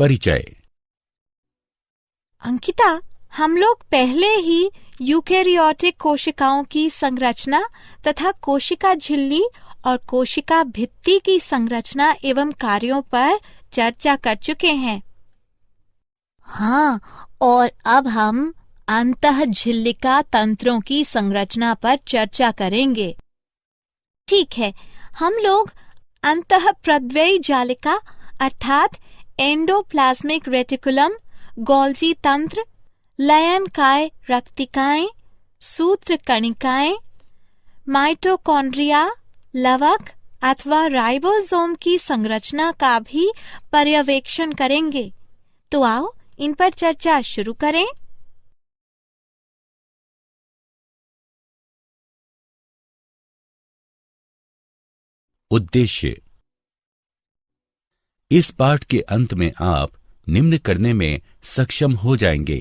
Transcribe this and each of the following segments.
परिचय। अंकिता, हम लोग पहले ही यूकेरियोटिक कोशिकाओं की संरचना तथा कोशिका झिल्ली और कोशिका भित्ति की संरचना एवं कार्यों पर चर्चा कर चुके हैं। हाँ, और अब हम अंतःझिल्लिका तंत्रों की संरचना पर चर्चा करेंगे। ठीक है, हम लोग अंतःप्रद्व्ययी जालिका अर्थात एंडोप्लाज्मिक रेटिकुलम, गोल्जी तंत्र, लयनकाय रक्तिकाएं, सूत्र कणिकाएं, माइटोकॉन्ड्रिया, लवक अथवा राइबोसोम की संरचना का भी पर्यवेक्षण करेंगे। तो आओ इन पर चर्चा शुरू करें। उद्देश्य। इस पाठ के अंत में आप निम्न करने में सक्षम हो जाएंगे: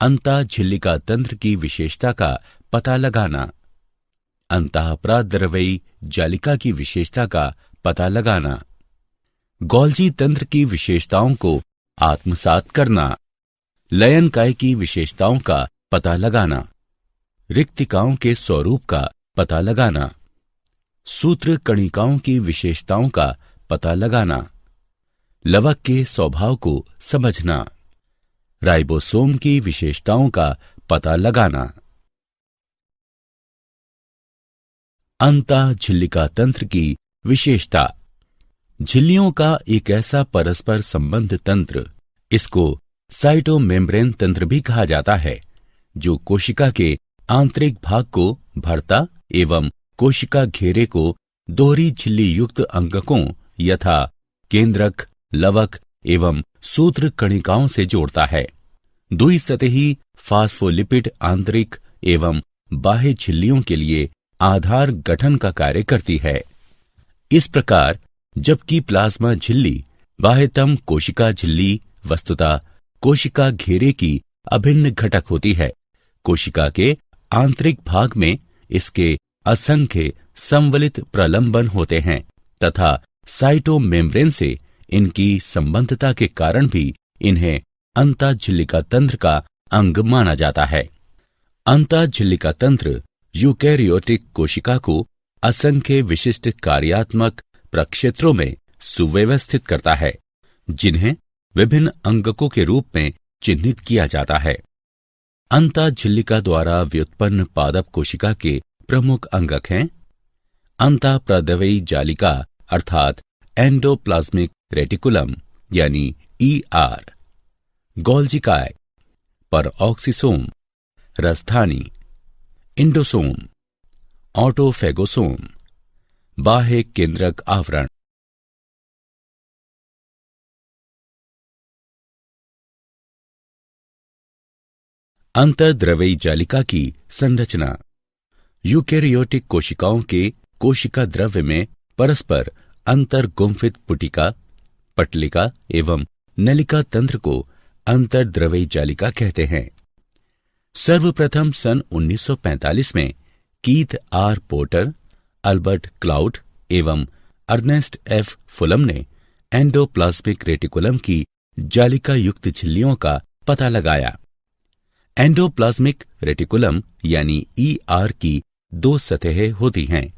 अंतःझिल्लिका तंत्र की विशेषता का पता लगाना, अंतःप्रद्रव्ययी जालिका की विशेषता का पता लगाना, गोल्जी तंत्र की विशेषताओं को आत्मसात करना, लयनकाय की विशेषताओं का पता लगाना, रिक्तिकाओं के स्वरूप का पता लगाना, सूत्र कणिकाओं की विशेषताओं का पता लगाना, लवक के स्वभाव को समझना, राइबोसोम की विशेषताओं का पता लगाना। अंतःझिल्लिका तंत्र की विशेषता। झिल्लियों का एक ऐसा परस्पर संबंध तंत्र, इसको साइटोमेम्ब्रेन तंत्र भी कहा जाता है, जो कोशिका के आंतरिक भाग को भरता एवं कोशिका घेरे को दोहरी झिल्ली युक्त अंगकों यथा केंद्रक, लवक एवं सूत्र कणिकाओं से जोड़ता है। द्विसतही फास्फोलिपिड आंतरिक एवं बाह्य झिल्लियों के लिए आधार गठन का कार्य करती है। इस प्रकार जबकि प्लाज्मा झिल्ली बाह्यतम कोशिका झिल्ली वस्तुतः कोशिका घेरे की अभिन्न घटक होती है, कोशिका के आंतरिक भाग में इसके असंख्य संवलित प्रलंबन होते हैं तथा साइटोमेम्ब्रेन से इनकी संबंधता के कारण भी इन्हें अंतःझिल्लिका तंत्र का अंग माना जाता है। अंतःझिल्लिका तंत्र यूकेरियोटिक कोशिका को असंख्य विशिष्ट कार्यात्मक प्रक्षेत्रों में सुव्यवस्थित करता है, जिन्हें विभिन्न अंगकों के रूप में चिन्हित किया जाता है। अंतःझिल्लिका द्वारा व्युत्पन्न पादप कोशिका के प्रमुख अंगक हैं अंतःप्रद्रव्ययी जालिका अर्थात एंडोप्लाज्मिक रेटिकुलम यानी ER, गोल्जिकाय, परऑक्सीसोम, रसधानी, इंडोसोम, ऑटोफेगोसोम, बाह्य केंद्रक आवरण। अंतःद्रव्ययी जालिका की संरचना। यूकेरियोटिक कोशिकाओं के कोशिका द्रव्य में परस्पर अंतर्गुम्फित पुटिका, पटलिका एवं नलिका तंत्र को अंतर्द्रव्ययी जालिका कहते हैं। सर्वप्रथम सन 1945 में Keith R. Porter, Albert cloud एवं अर्नेस्ट F. फुलम ने एंडोप्लाज्मिक रेटिकुलम की जालिका युक्त झिल्लियों का पता लगाया। एंडोप्लाज्मिक रेटिकुलम यानी ER की दो सतहें होती हैं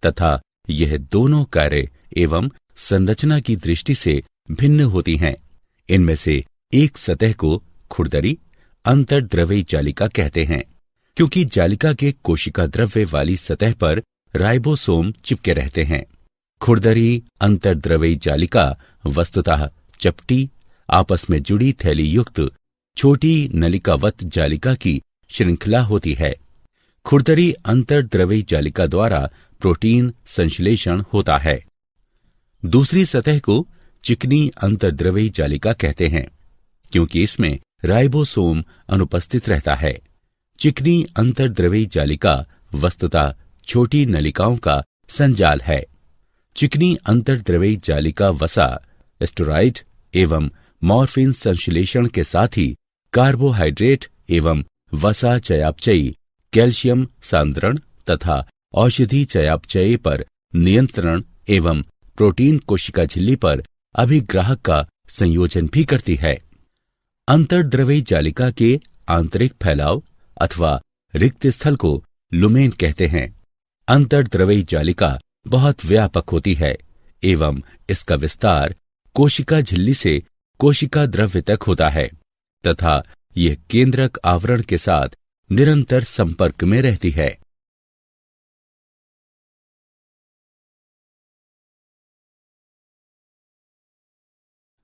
तथा यह दोनों कार्य एवं संरचना की दृष्टि से भिन्न होती हैं। इनमें से एक सतह को खुरदरी अंतर्द्रव्ययी जालिका कहते हैं, क्योंकि जालिका के कोशिका द्रव्य वाली सतह पर राइबोसोम चिपके रहते हैं। खुरदरी अंतर्द्रव्ययी जालिका वस्तुतः चपटी, आपस में जुड़ी थैली युक्त छोटी नलिकावत जालिका की श्रृंखला होती है। खुरदरी अंतर्द्रव्ययी जालिका द्वारा प्रोटीन संश्लेषण होता है। दूसरी सतह को चिकनी अंतर्द्रव्ययी जालिका कहते हैं, क्योंकि इसमें राइबोसोम अनुपस्थित रहता है। चिकनी अंतर्द्रव्ययी जालिका वस्तुतः छोटी नलिकाओं का संजाल है। चिकनी अंतर्द्रव्ययी जालिका वसा, स्टेरॉइड एवं मॉर्फिन संश्लेषण के साथ ही कार्बोहाइड्रेट एवं वसा चयापचयी, कैल्शियम सांद्रण तथा औषधि चयापचय पर नियंत्रण एवं प्रोटीन कोशिका झिल्ली पर अभिग्राहक का संयोजन भी करती है। अंतर्द्रवी जालिका के आंतरिक फैलाव अथवा रिक्त स्थल को लुमेन कहते हैं। अंतर्द्रवी जालिका बहुत व्यापक होती है एवं इसका विस्तार कोशिका झिल्ली से कोशिका द्रव्य तक होता है तथा यह केंद्रक आवरण के साथ निरंतर संपर्क में रहती है।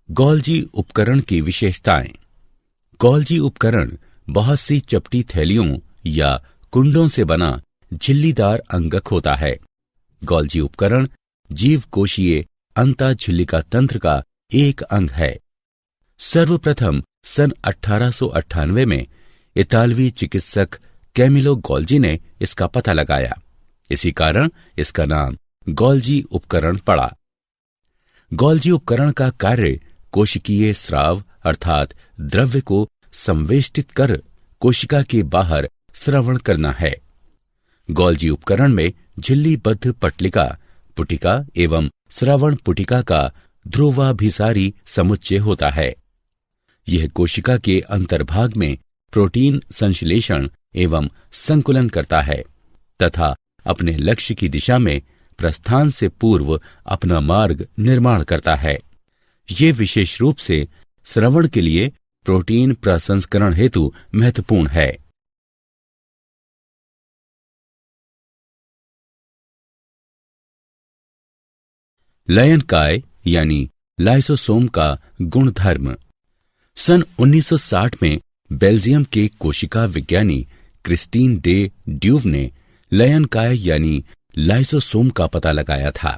गोल्जी उपकरण की विशेषताएं। गोल्जी उपकरण बहुत सी चपटी थैलियों या कुंडों से बना झिल्लीदार अंगक होता है। गोल्जी उपकरण जीवकोशीय अंतःझिल्लिका तंत्र का एक अंग है। सर्वप्रथम सन 1898 में इतालवी चिकित्सक कैमिलो गोल्जी ने इसका पता लगाया। इसी कारण इसका नाम गोल्जी उपकरण पड़ा। गोल्जी उपकरण का कार्य कोशिकीय स्राव अर्थात द्रव्य को संवेष्टित कर कोशिका के बाहर स्रवण करना है। गोल्जी उपकरण में झिल्लीबद्ध पटलिका, पुटिका एवं स्रवण पुटिका का ध्रुवाभिसारी समुच्चय होता है। यह कोशिका के अंतर्भाग में प्रोटीन संश्लेषण एवं संकुलन करता है तथा अपने लक्ष्य की दिशा में प्रस्थान से पूर्व अपना मार्ग निर्माण करता है। ये विशेष रूप से स्रवण के लिए प्रोटीन प्रसंस्करण हेतु महत्वपूर्ण है। लयनकाय यानी लाइसोसोम का गुणधर्म। सन 1960 में बेल्जियम के कोशिका विज्ञानी क्रिस्टीन डे ड्यूव ने लयनकाय यानी लाइसोसोम का पता लगाया था।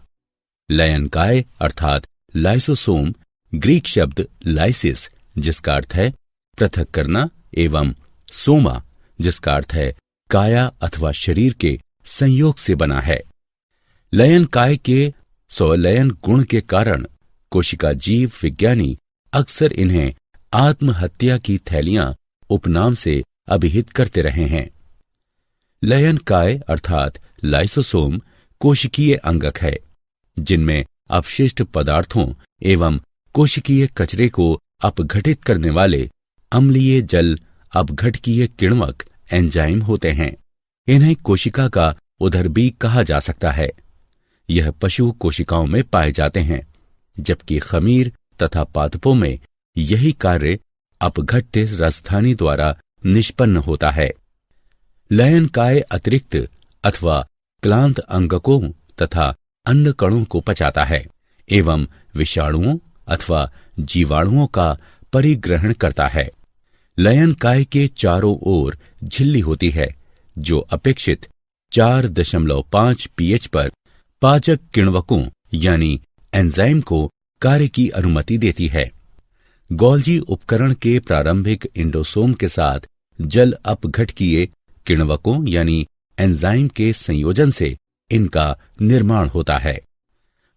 लयनकाय अर्थात लाइसोसोम ग्रीक शब्द लाइसिस जिसका अर्थ है पृथक करना एवं सोमा जिसका अर्थ है काया अथवा शरीर के संयोग से बना है। लयनकाय के स्वलयन गुण के कारण कोशिका जीव विज्ञानी अक्सर इन्हें आत्महत्या की थैलियां उपनाम से अभिहित करते रहे हैं। लयनकाय अर्थात लाइसोसोम कोशिकीय अंगक है जिनमें अपशिष्ट पदार्थों एवं कोशिकीय कचरे को अपघटित करने वाले अम्लीय जल अपघटकीय किण्वक एंजाइम होते हैं। इन्हें कोशिका का उदरबीज कहा जा सकता है। यह पशु कोशिकाओं में पाए जाते हैं जबकि खमीर तथा पादपों में यही कार्य अपघट्य राजधानी द्वारा निष्पन्न होता है। लयनकाय अतिरिक्त अथवा क्लांत अंगकों तथा अन्य कणों को पचाता है एवं विषाणुओं अथवा जीवाणुओं का परिग्रहण करता है। लयनकाय के चारों ओर झिल्ली होती है जो अपेक्षित 4.5 pH पर पाचक किण्वकों यानी एंजाइम को कार्य की अनुमति देती है। गोल्जी उपकरण के प्रारंभिक इंडोसोम के साथ जल अपघटकीय किण्वकों यानी एंजाइम के संयोजन से इनका निर्माण होता है।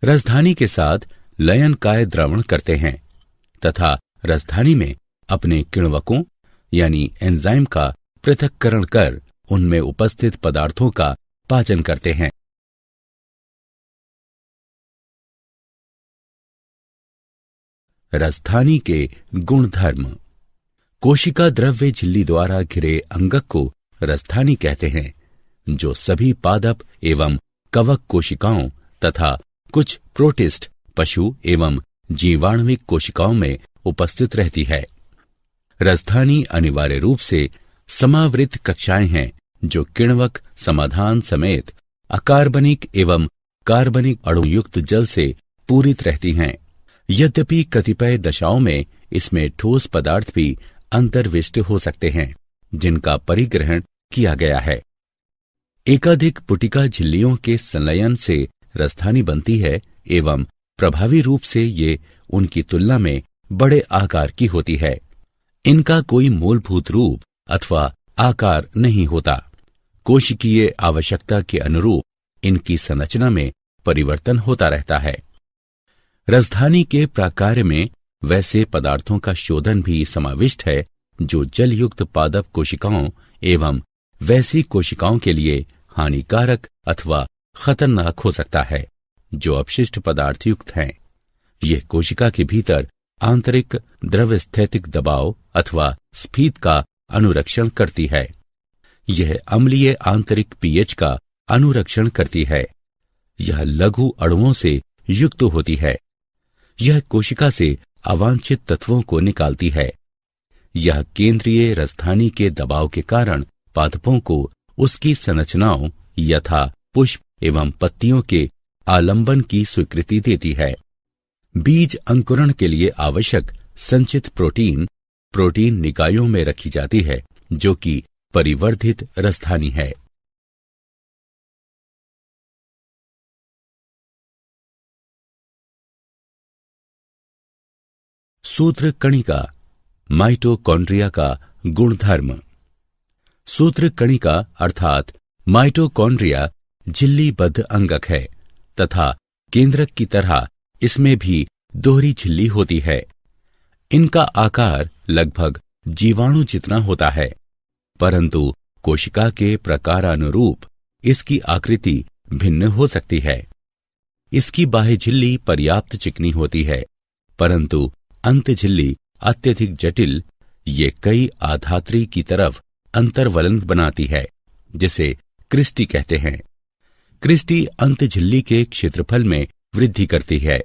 राजधानी के साथ लयनकाय द्रवण करते हैं तथा राजधानी में अपने किण्वकों यानी एंजाइम का पृथक्करण कर उनमें उपस्थित पदार्थों का पाचन करते हैं। राजधानी के गुणधर्म। कोशिका द्रव्य झिल्ली द्वारा घिरे अंगक को राजधानी कहते हैं जो सभी पादप एवं कवक कोशिकाओं तथा कुछ प्रोटिस्ट पशु एवं जीवाणुविक कोशिकाओं में उपस्थित रहती है। राजधानी अनिवार्य रूप से समावृत कक्षाएं हैं जो किण्वक समाधान समेत अकार्बनिक एवं कार्बनिक अणुयुक्त जल से पूरित रहती हैं। यद्यपि कतिपय दशाओं में इसमें ठोस पदार्थ भी अंतर्विष्ट हो सकते हैं जिनका परिग्रहण किया गया है। एकाधिक पुटिका झिल्लियों के संलयन से राजधानी बनती है एवं प्रभावी रूप से ये उनकी तुलना में बड़े आकार की होती है। इनका कोई मूलभूत रूप अथवा आकार नहीं होता। कोशिकीय आवश्यकता के अनुरूप इनकी संरचना में परिवर्तन होता रहता है। राजधानी के प्राकार्य में वैसे पदार्थों का शोधन भी समाविष्ट है जो जलयुक्त पादप कोशिकाओं एवं वैसी कोशिकाओं के लिए हानिकारक अथवा खतरनाक हो सकता है जो अपशिष्ट पदार्थ युक्त हैं। यह कोशिका के भीतर आंतरिक द्रवस्थैतिक दबाव अथवा स्फीत का अनुरक्षण करती है। यह अम्लीय आंतरिक पीएच का अनुरक्षण करती है। यह लघु अणुओं से युक्त होती है। यह कोशिका से अवांछित तत्वों को निकालती है। यह केंद्रीय राजधानी के दबाव के कारण पादपों को उसकी संरचनाओं यथा पुष्प एवं पत्तियों के आलंबन की स्वीकृति देती है। बीज अंकुरण के लिए आवश्यक संचित प्रोटीन निकायों में रखी जाती है, जो कि परिवर्धित राजधानी है। सूत्र कणिका माइटोकॉन्ड्रिया का गुणधर्म। सूत्र कणिका अर्थात माइटोकॉन्ड्रिया झिल्लीबद्ध अंगक है तथा केंद्रक की तरह इसमें भी दोहरी झिल्ली होती है। इनका आकार लगभग जीवाणु जितना होता है, परंतु कोशिका के प्रकारानुरूप इसकी आकृति भिन्न हो सकती है। इसकी बाह्य झिल्ली पर्याप्त चिकनी होती है, परंतु अंत झिल्ली अत्यधिक जटिल, ये कई आधात्री की तरफ अंतर्वलन बनाती है, जिसे क्रिस्टी कहते हैं। क्रिस्टी अंत झिल्ली के क्षेत्रफल में वृद्धि करती है।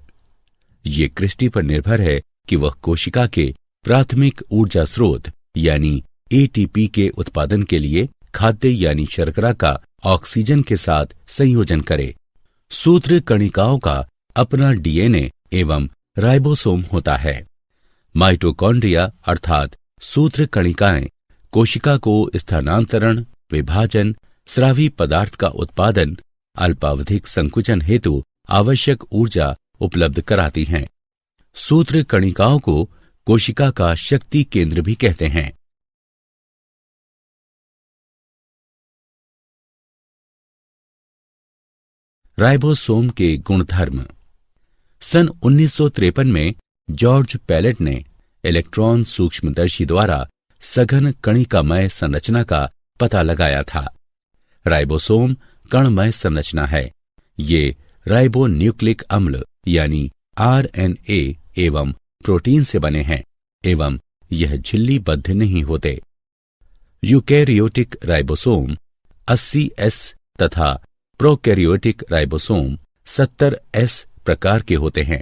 ये क्रिस्टी पर निर्भर है कि वह कोशिका के प्राथमिक ऊर्जा स्रोत यानी एटीपी के उत्पादन के लिए खाद्य यानी शर्करा का ऑक्सीजन के साथ संयोजन करे। सूत्र कणिकाओं का अपना डीएनए एवं राइबोसोम होता है। माइटोकॉन्ड्रिया अर्थात सूत्र कणिकाएं कोशिका को स्थानांतरण, विभाजन, स्रावी पदार्थ का उत्पादन, अल्पावधिक संकुचन हेतु आवश्यक ऊर्जा उपलब्ध कराती हैं। सूत्र कणिकाओं को कोशिका का शक्ति केंद्र भी कहते हैं। राइबोसोम के गुणधर्म। सन 1953 में जॉर्ज पैलेट ने इलेक्ट्रॉन सूक्ष्मदर्शी द्वारा सघन कणिकामय संरचना का पता लगाया था। राइबोसोम कणमय संरचना है। ये राइबोन्यूक्लिक अम्ल यानी आरएनए एवं प्रोटीन से बने हैं एवं यह झिल्लीबद्ध नहीं होते। यूकैरियोटिक राइबोसोम 80S तथा प्रोकैरियोटिक राइबोसोम 70S प्रकार के होते हैं।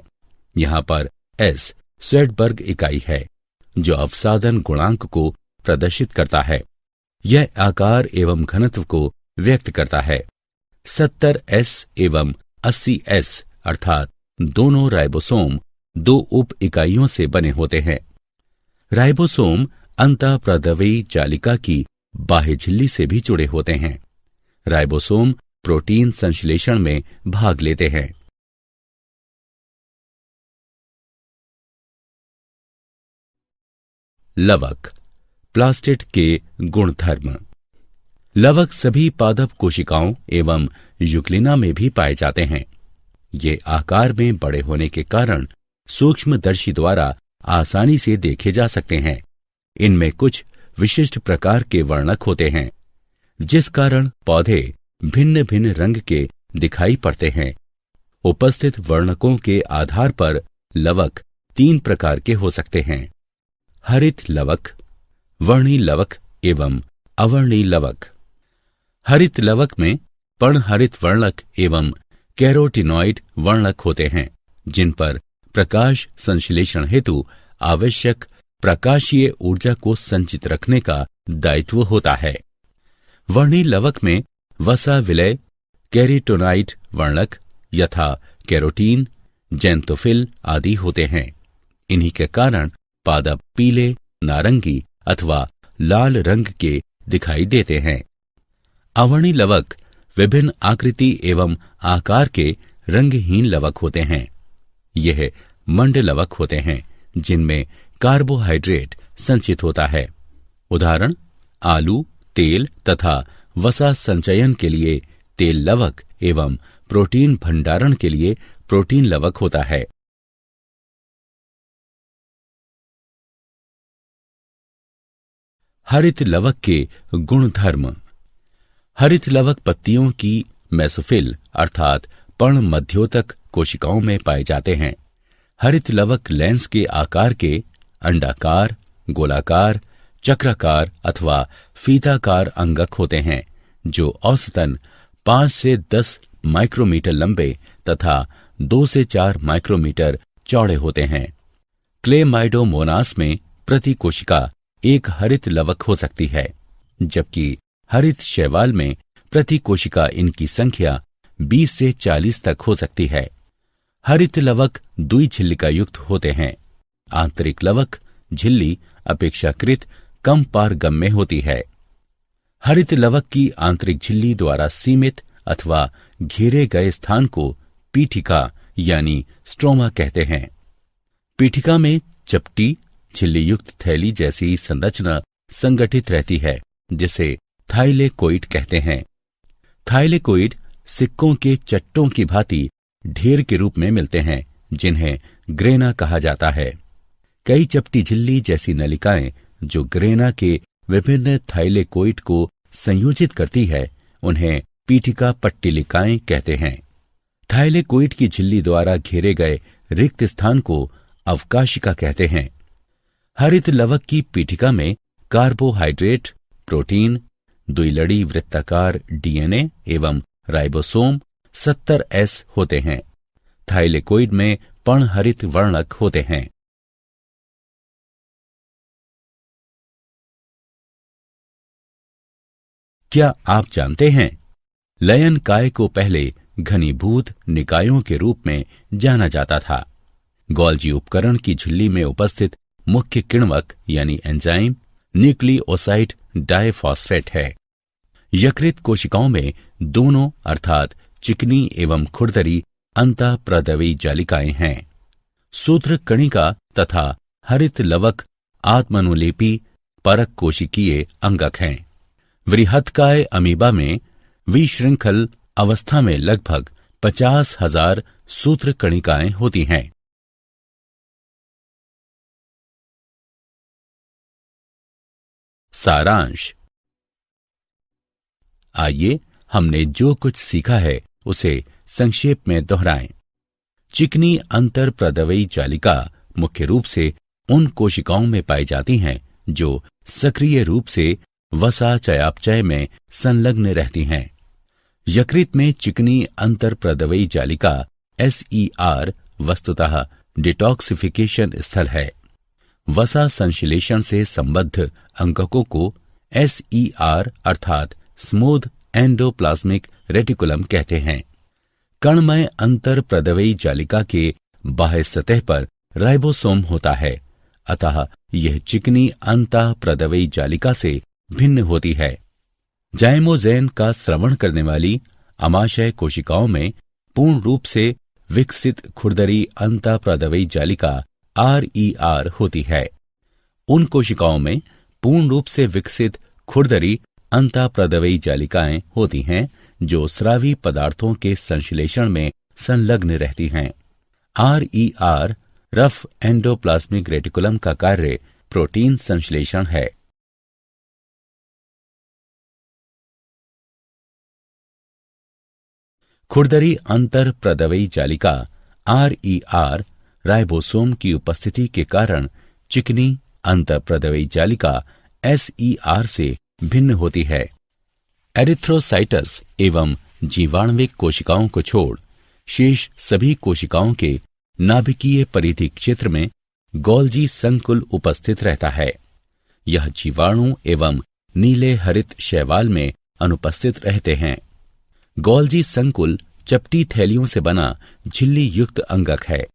यहाँ पर S स्वेडबर्ग इकाई है, जो अवसादन गुणांक को प्रदर्शित करता है। यह आकार एवं घनत्व को व्यक्त करता है। 70S एवं 80S अर्थात दोनों राइबोसोम दो उप इकाइयों से बने होते हैं। राइबोसोम अंतःप्रद्रवी जालिका की बाह्य झिल्ली से भी जुड़े होते हैं। राइबोसोम प्रोटीन संश्लेषण में भाग लेते हैं। लवक प्लास्टिड के गुणधर्म। लवक सभी पादप कोशिकाओं एवं युग्लिना में भी पाए जाते हैं। ये आकार में बड़े होने के कारण सूक्ष्मदर्शी द्वारा आसानी से देखे जा सकते हैं। इनमें कुछ विशिष्ट प्रकार के वर्णक होते हैं, जिस कारण पौधे भिन्न भिन्न रंग के दिखाई पड़ते हैं। उपस्थित वर्णकों के आधार पर लवक 3 प्रकार के हो सकते हैं: हरित लवक, वर्णी लवक एवं अवर्णी लवक। हरित लवक में पर्णहरित वर्णक एवं कैरोटिनॉइड वर्णक होते हैं, जिन पर प्रकाश संश्लेषण हेतु आवश्यक प्रकाशीय ऊर्जा को संचित रखने का दायित्व होता है। वर्णी लवक में वसा विलय कैरोटिनॉइड वर्णक यथा कैरोटीन, जेंतोफिल आदि होते हैं। इन्हीं के कारण पादप पीले, नारंगी अथवा लाल रंग के दिखाई देते हैं। अवर्णी लवक विभिन्न आकृति एवं आकार के रंगहीन लवक होते हैं। यह मंड लवक होते हैं, जिनमें कार्बोहाइड्रेट संचित होता है। उदाहरण आलू, तेल तथा वसा संचयन के लिए तेल लवक एवं प्रोटीन भंडारण के लिए प्रोटीन लवक होता है। हरित लवक के गुणधर्म। हरित लवक पत्तियों की मेसोफिल अर्थात पर्णमध्योतक कोशिकाओं में पाए जाते हैं। हरित लवक लेंस के आकार के अंडाकार, गोलाकार, चक्राकार अथवा फीताकार अंगक होते हैं, जो औसतन 5 से 10 माइक्रोमीटर लंबे तथा 2 से 4 माइक्रोमीटर चौड़े होते हैं। क्लेमाइडोमोनास में प्रति कोशिका एक हरित लवक हो सकती है, जबकि हरित शैवाल में प्रति कोशिका इनकी संख्या 20 से 40 तक हो सकती है। हरित लवक द्विझिल्लिका युक्त होते हैं। आंतरिक लवक झिल्ली अपेक्षाकृत कम पारगम्य होती है। हरित लवक की आंतरिक झिल्ली द्वारा सीमित अथवा घेरे गए स्थान को पीठिका यानी स्ट्रोमा कहते हैं। पीठिका में चपटी झिल्ली युक्त थैली जैसी संरचना संगठित रहती है, जिसे थाइलेकोइड कहते हैं। थाइलेकोइड सिक्कों के चट्टों की भांति ढेर के रूप में मिलते हैं, जिन्हें ग्रेना कहा जाता है। कई चपटी झिल्ली जैसी नलिकाएं जो ग्रेना के विभिन्न थाइलेकोइड को संयोजित करती है, उन्हें पीठिका पट्टिलिकाएं कहते हैं। थाइलेकोइड की झिल्ली द्वारा घेरे गए रिक्त स्थान को अवकाशिका कहते हैं। हरित लवक की पीठिका में कार्बोहाइड्रेट, प्रोटीन, द्विलड़ी वृत्ताकार डीएनए एवं राइबोसोम 70S होते हैं। थाइलेकोइड में पर्णहरित वर्णक होते हैं। क्या आप जानते हैं, लयन काय को पहले घनीभूत निकायों के रूप में जाना जाता था। गोल्जी उपकरण की झिल्ली में उपस्थित मुख्य किण्वक यानी एंजाइम न्यूक्लियोसाइड डाइफॉस्फेट है। यकृत कोशिकाओं में दोनों अर्थात चिकनी एवं खुरदरी अंतःप्रदवी जालिकाएं हैं। सूत्र कणिका तथा हरित लवक आत्मानुलेपी परक कोशिकीय अंगक हैं। वृहत्काय अमीबा में विशृंखल अवस्था में लगभग 50,000 सूत्र कणिकाएं होती हैं। सारांश। आइए हमने जो कुछ सीखा है उसे संक्षेप में दोहराएं। चिकनी अंतरप्रदवी जालिका मुख्य रूप से उन कोशिकाओं में पाई जाती हैं जो सक्रिय रूप से वसा चयापचय में संलग्न रहती हैं। यकृत में चिकनी अंतरप्रदवी जालिका SER वस्तुतः डिटॉक्सिफिकेशन स्थल है। वसा संश्लेषण से संबद्ध अंगकों को SER अर्थात स्मूथ एंडोप्लाज्मिक रेटिकुलम कहते हैं। कणमय अंतरप्रदवी जालिका के बाह्य सतह पर राइबोसोम होता है, अतः यह चिकनी अंतःप्रदवी जालिका से भिन्न होती है। जाइमोजेन का स्रवण करने वाली अमाशय कोशिकाओं में पूर्ण रूप से विकसित खुरदरी अंतःप्रदवी जालिका RER होती है। उन कोशिकाओं में पूर्ण रूप से विकसित खुरदरी अंतःप्रदवी जालिकाएं होती हैं जो स्रावी पदार्थों के संश्लेषण में संलग्न रहती हैं। RER रफ एंडोप्लाज्मिक रेटिकुलम का कार्य प्रोटीन संश्लेषण है। खुरदरी अंतरप्रदवी जालिका RER राइबोसोम की उपस्थिति के कारण चिकनी अंतःप्रदवी जालिका SER से भिन्न होती है। एरिथ्रोसाइटस एवं जीवाणुविक कोशिकाओं को छोड़ शेष सभी कोशिकाओं के नाभिकीय परिधि क्षेत्र में गोल्जी संकुल उपस्थित रहता है। यह जीवाणु एवं नीले हरित शैवाल में अनुपस्थित रहते हैं। गोल्जी संकुल चपटी थैलियों से बना झिल्ली युक्त अंगक है।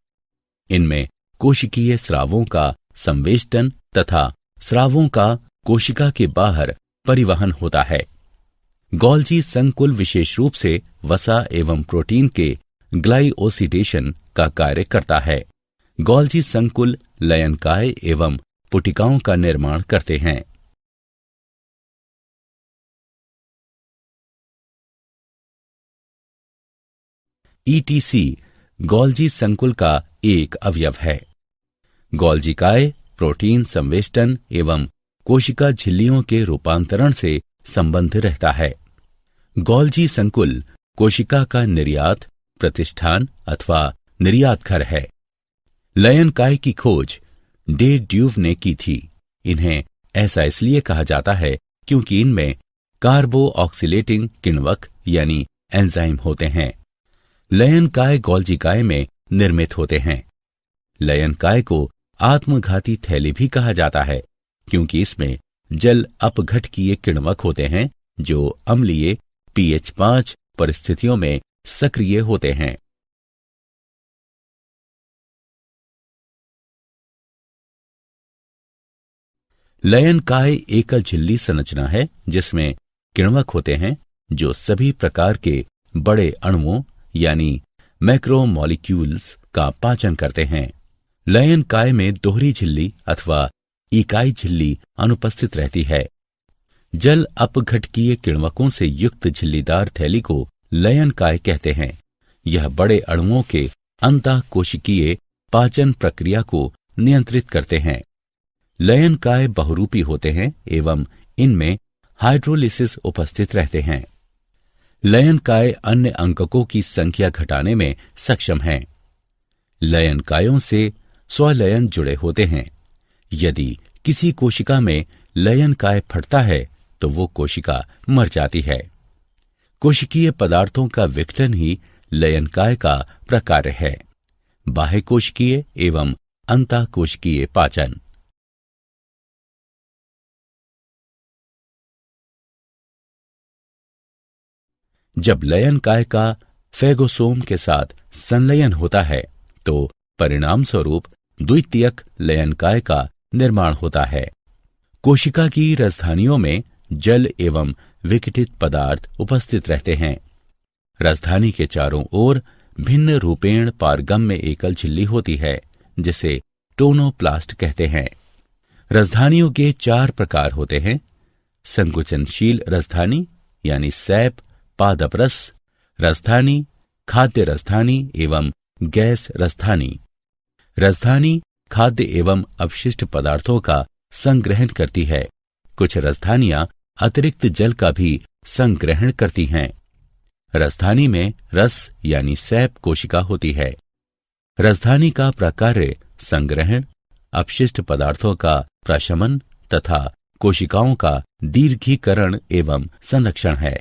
इनमें कोशिकीय स्रावों का संवेष्टन तथा स्रावों का कोशिका के बाहर परिवहन होता है। गोल्जी संकुल विशेष रूप से वसा एवं प्रोटीन के ग्लाइओसिडेशन का कार्य करता है। गोल्जी संकुल लयनकाय एवं पुटिकाओं का निर्माण करते हैं। ETC गोल्जी संकुल का एक अवयव है। गोल्जिकाय प्रोटीन संवेष्टन एवं कोशिका झिल्लियों के रूपांतरण से संबंध रहता है। गोल्जी संकुल कोशिका का निर्यात प्रतिष्ठान अथवा निर्यात घर है। लयन काय की खोज डे ड्यूव ने की थी। इन्हें ऐसा इसलिए कहा जाता है क्योंकि इनमें कार्बो ऑक्सीलेटिंग किण्वक यानी एंजाइम होते हैं। लयन काय गोल्जी काय में निर्मित होते हैं। लयन काय को आत्मघाती थैली भी कहा जाता है क्योंकि इसमें जल अपघटकीय किण्वक होते हैं जो अम्लीय pH 5 परिस्थितियों में सक्रिय होते हैं। लयन काय एकल झिल्ली संरचना है जिसमें किण्वक होते हैं जो सभी प्रकार के बड़े अणुओं यानी मैक्रोमोलिक्यूल्स का पाचन करते हैं। लयन काय में दोहरी झिल्ली अथवा इकाई झिल्ली अनुपस्थित रहती है। जल अपघटकीय किण्वकों से युक्त झिल्लीदार थैली को लयन काय कहते हैं। यह बड़े अणुओं के अंतःकोशिकीय पाचन प्रक्रिया को नियंत्रित करते हैं। लयन काय बहुरूपी होते हैं एवं इनमें हाइड्रोलिसिस उपस्थित रहते हैं। लयन काय अन्य अंककों की संख्या घटाने में सक्षम हैं। लयन कायों से स्वलयन जुड़े होते हैं। यदि किसी कोशिका में लयन काय फटता है तो वो कोशिका मर जाती है। कोशिकीय पदार्थों का विघटन ही लयन काय का प्रकार्य है। बाह्य कोशिकीय एवं अंतःकोशिकीय पाचन। जब लयन काय का फेगोसोम के साथ संलयन होता है तो परिणाम स्वरूप द्वितीयक लयन काय का निर्माण होता है। कोशिका की राजधानियों में जल एवं विघटित पदार्थ उपस्थित रहते हैं। राजधानी के चारों ओर भिन्न रूपेण पारगम्य एकल झिल्ली होती है जिसे टोनोप्लास्ट कहते हैं। राजधानियों के 4 प्रकार होते हैं। संकुचनशील राजधानी यानी सैप पादपरस राजधानी, खाद्य राजधानी एवं गैस राजधानी। राजधानी खाद्य एवं अपशिष्ट पदार्थों का संग्रहण करती है। कुछ राजधानियां अतिरिक्त जल का भी संग्रहण करती हैं। राजधानी में रस यानी सैप कोशिका होती है। राजधानी का प्रकार्य संग्रहण, अपशिष्ट पदार्थों का प्रशमन तथा कोशिकाओं का दीर्घीकरण एवं संरक्षण है।